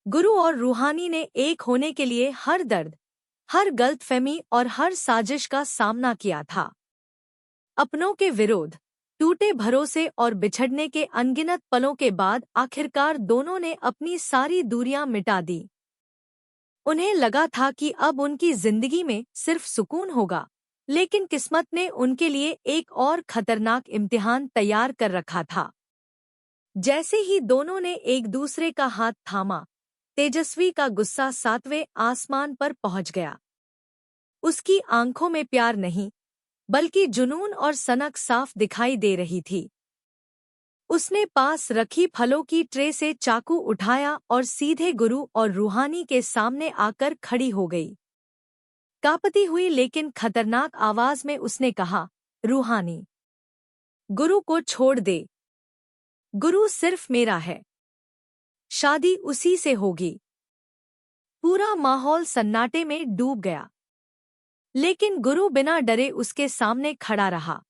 गुरु और रूहानी ने एक होने के लिए हर दर्द, हर गलतफहमी और हर साजिश का सामना किया था। अपनों के विरोध, टूटे भरोसे और बिछड़ने के अनगिनत पलों के बाद आखिरकार दोनों ने अपनी सारी दूरियां मिटा दी। उन्हें लगा था कि अब उनकी जिंदगी में सिर्फ सुकून होगा, लेकिन किस्मत ने उनके लिए एक और खतरनाक इम्तिहान तैयार कर रखा था। जैसे ही दोनों ने एक दूसरे का हाथ थामा, तेजस्वी का गुस्सा 7वें आसमान पर पहुंच गया। उसकी आंखों में प्यार नहीं, बल्कि जुनून और सनक साफ दिखाई दे रही थी। उसने पास रखी फलों की ट्रे से चाकू उठाया और सीधे गुरु और रूहानी के सामने आकर खड़ी हो गई। कांपती हुई लेकिन खतरनाक आवाज में उसने कहा, रूहानी, गुरु को छोड़ दे। गुरु सिर्फ मेरा है। शादी उसी से होगी। पूरा माहौल सन्नाटे में डूब गया, लेकिन गुरु बिना डरे उसके सामने खड़ा रहा।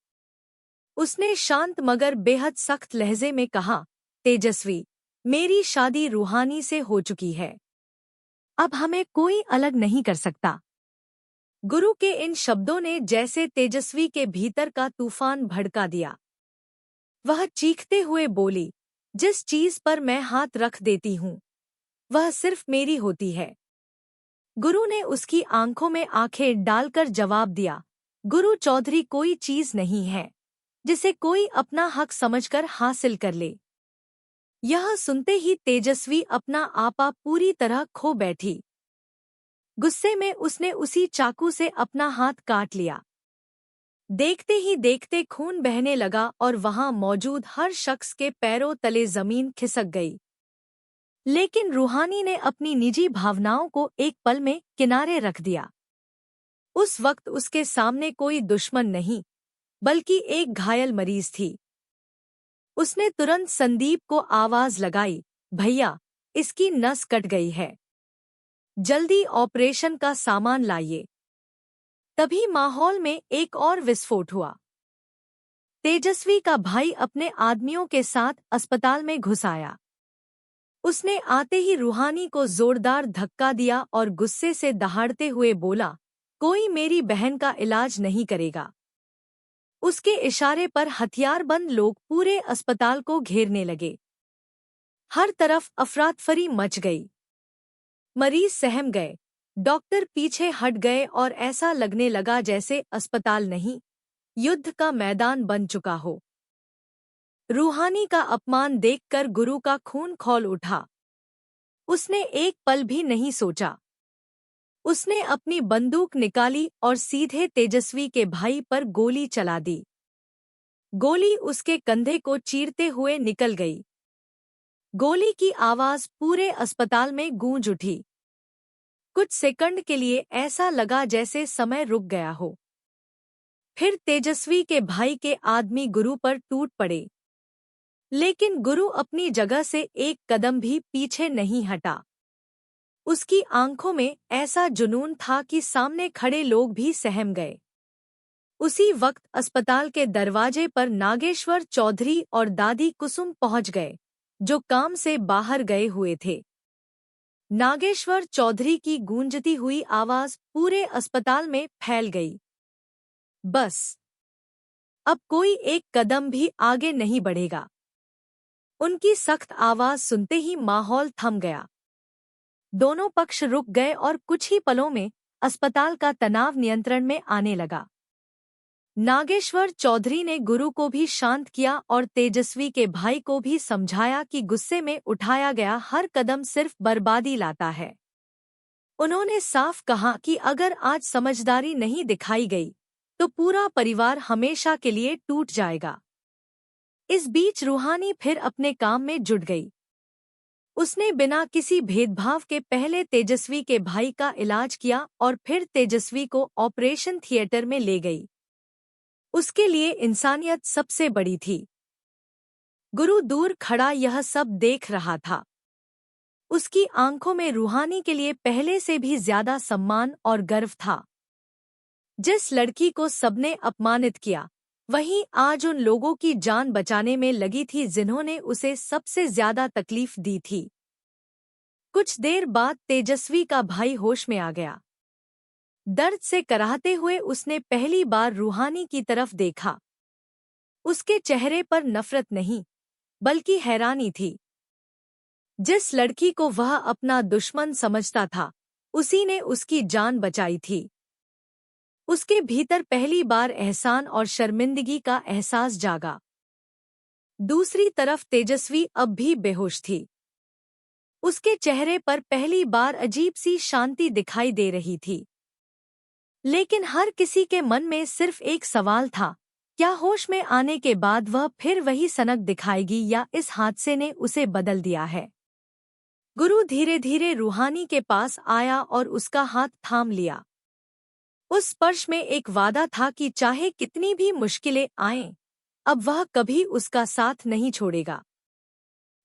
उसने शांत मगर बेहद सख्त लहजे में कहा, तेजस्वी, मेरी शादी रूहानी से हो चुकी है। अब हमें कोई अलग नहीं कर सकता। गुरु के इन शब्दों ने जैसे तेजस्वी के भीतर का तूफान भड़का दिया। वह चीखते हुए बोली, जिस चीज पर मैं हाथ रख देती हूँ, वह सिर्फ मेरी होती है। गुरु ने उसकी आंखों में आंखें डालकर जवाब दिया, गुरु चौधरी कोई चीज नहीं है जिसे कोई अपना हक समझकर हासिल कर ले। यह सुनते ही तेजस्वी अपना आपा पूरी तरह खो बैठी। गुस्से में उसने उसी चाकू से अपना हाथ काट लिया। देखते ही देखते खून बहने लगा और वहां मौजूद हर शख्स के पैरों तले जमीन खिसक गई। लेकिन रूहानी ने अपनी निजी भावनाओं को एक पल में किनारे रख दिया। उस वक्त उसके सामने कोई दुश्मन नहीं, बल्कि एक घायल मरीज थी। उसने तुरंत संदीप को आवाज लगाई, भैया, इसकी नस कट गई है, जल्दी ऑपरेशन का सामान लाइए। तभी माहौल में एक और विस्फोट हुआ। तेजस्वी का भाई अपने आदमियों के साथ अस्पताल में घुस आया। उसने आते ही रूहानी को जोरदार धक्का दिया और गुस्से से दहाड़ते हुए बोला, कोई मेरी बहन का इलाज नहीं करेगा। उसके इशारे पर हथियारबंद लोग पूरे अस्पताल को घेरने लगे। हर तरफ अफरातफरी मच गई। मरीज सहम गए, डॉक्टर पीछे हट गए और ऐसा लगने लगा जैसे अस्पताल नहीं, युद्ध का मैदान बन चुका हो। रूहानी का अपमान देखकर गुरु का खून खौल उठा। उसने एक पल भी नहीं सोचा। उसने अपनी बंदूक निकाली और सीधे तेजस्वी के भाई पर गोली चला दी। गोली उसके कंधे को चीरते हुए निकल गई। गोली की आवाज पूरे अस्पताल में गूंज उठी। कुछ सेकंड के लिए ऐसा लगा जैसे समय रुक गया हो। फिर तेजस्वी के भाई के आदमी गुरु पर टूट पड़े, लेकिन गुरु अपनी जगह से एक कदम भी पीछे नहीं हटा। उसकी आंखों में ऐसा जुनून था कि सामने खड़े लोग भी सहम गए। उसी वक्त अस्पताल के दरवाजे पर नागेश्वर चौधरी और दादी कुसुम पहुंच गए, जो काम से बाहर गए हुए थे। नागेश्वर चौधरी की गूंजती हुई आवाज पूरे अस्पताल में फैल गई, बस अब कोई एक कदम भी आगे नहीं बढ़ेगा। उनकी सख्त आवाज सुनते ही माहौल थम गया। दोनों पक्ष रुक गए और कुछ ही पलों में अस्पताल का तनाव नियंत्रण में आने लगा। नागेश्वर चौधरी ने गुरु को भी शांत किया और तेजस्वी के भाई को भी समझाया कि गुस्से में उठाया गया हर कदम सिर्फ बर्बादी लाता है। उन्होंने साफ कहा कि अगर आज समझदारी नहीं दिखाई गई, तो पूरा परिवार हमेशा के लिए टूट जाएगा। इस बीच रूहानी फिर अपने काम में जुट गई। उसने बिना किसी भेदभाव के पहले तेजस्वी के भाई का इलाज किया और फिर तेजस्वी को ऑपरेशन थिएटर में ले गई। उसके लिए इंसानियत सबसे बड़ी थी। गुरु दूर खड़ा यह सब देख रहा था। उसकी आंखों में रूहानी के लिए पहले से भी ज्यादा सम्मान और गर्व था। जिस लड़की को सबने अपमानित किया, वहीं आज उन लोगों की जान बचाने में लगी थी जिन्होंने उसे सबसे ज्यादा तकलीफ दी थी। कुछ देर बाद तेजस्वी का भाई होश में आ गया। दर्द से कराहते हुए उसने पहली बार रूहानी की तरफ देखा। उसके चेहरे पर नफरत नहीं, बल्कि हैरानी थी। जिस लड़की को वह अपना दुश्मन समझता था, उसी ने उसकी जान बचाई थी। उसके भीतर पहली बार एहसान और शर्मिंदगी का एहसास जागा। दूसरी तरफ तेजस्वी अब भी बेहोश थी। उसके चेहरे पर पहली बार अजीब सी शांति दिखाई दे रही थी। लेकिन हर किसी के मन में सिर्फ एक सवाल था, क्या होश में आने के बाद वह फिर वही सनक दिखाएगी या इस हादसे ने उसे बदल दिया है? गुरु धीरे धीरे रूहानी के पास आया और उसका हाथ थाम लिया। उस स्पर्श में एक वादा था कि चाहे कितनी भी मुश्किलें आएं, अब वह कभी उसका साथ नहीं छोड़ेगा।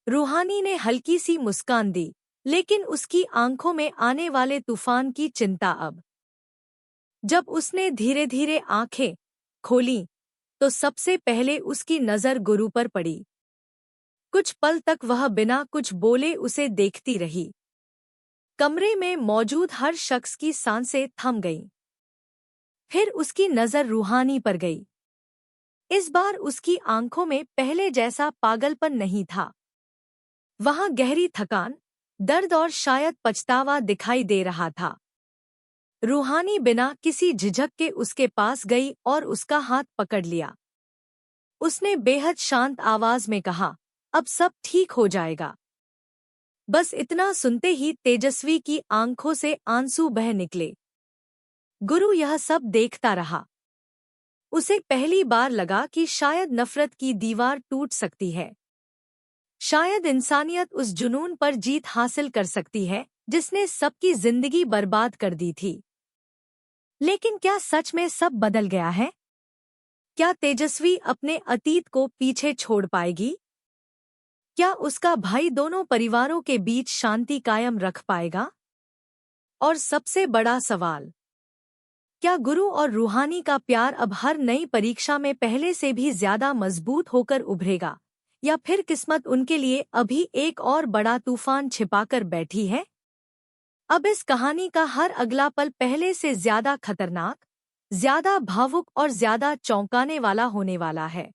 रूहानी ने हल्की सी मुस्कान दी, लेकिन उसकी आंखों में आने वाले तूफान की चिंता अब। जब उसने धीरे धीरे आंखें खोलीं, तो सबसे पहले उसकी नज़र गुरु पर पड़ी। कुछ पल तक वह बिना कुछ बोले उसे देखती रही। कमरे में मौजूद हर शख्स की सांसें थम गईं। फिर उसकी नज़र रूहानी पर गई। इस बार उसकी आंखों में पहले जैसा पागलपन नहीं था। वहां गहरी थकान, दर्द और शायद पछतावा दिखाई दे रहा था। रूहानी बिना किसी झिझक के उसके पास गई और उसका हाथ पकड़ लिया। उसने बेहद शांत आवाज में कहा, अब सब ठीक हो जाएगा। बस इतना सुनते ही तेजस्वी की आंखों से आंसू बह निकले। गुरु यह सब देखता रहा। उसे पहली बार लगा कि शायद नफरत की दीवार टूट सकती है। शायद इंसानियत उस जुनून पर जीत हासिल कर सकती है जिसने सबकी जिंदगी बर्बाद कर दी थी। लेकिन क्या सच में सब बदल गया है? क्या तेजस्वी अपने अतीत को पीछे छोड़ पाएगी? क्या उसका भाई दोनों परिवारों के बीच शांति कायम रख पाएगा? और सबसे बड़ा सवाल, क्या गुरु और रूहानी का प्यार अब हर नई परीक्षा में पहले से भी ज्यादा मजबूत होकर उभरेगा, या फिर किस्मत उनके लिए अभी एक और बड़ा तूफान छिपाकर बैठी है? अब इस कहानी का हर अगला पल पहले से ज्यादा खतरनाक, ज्यादा भावुक और ज्यादा चौंकाने वाला होने वाला है।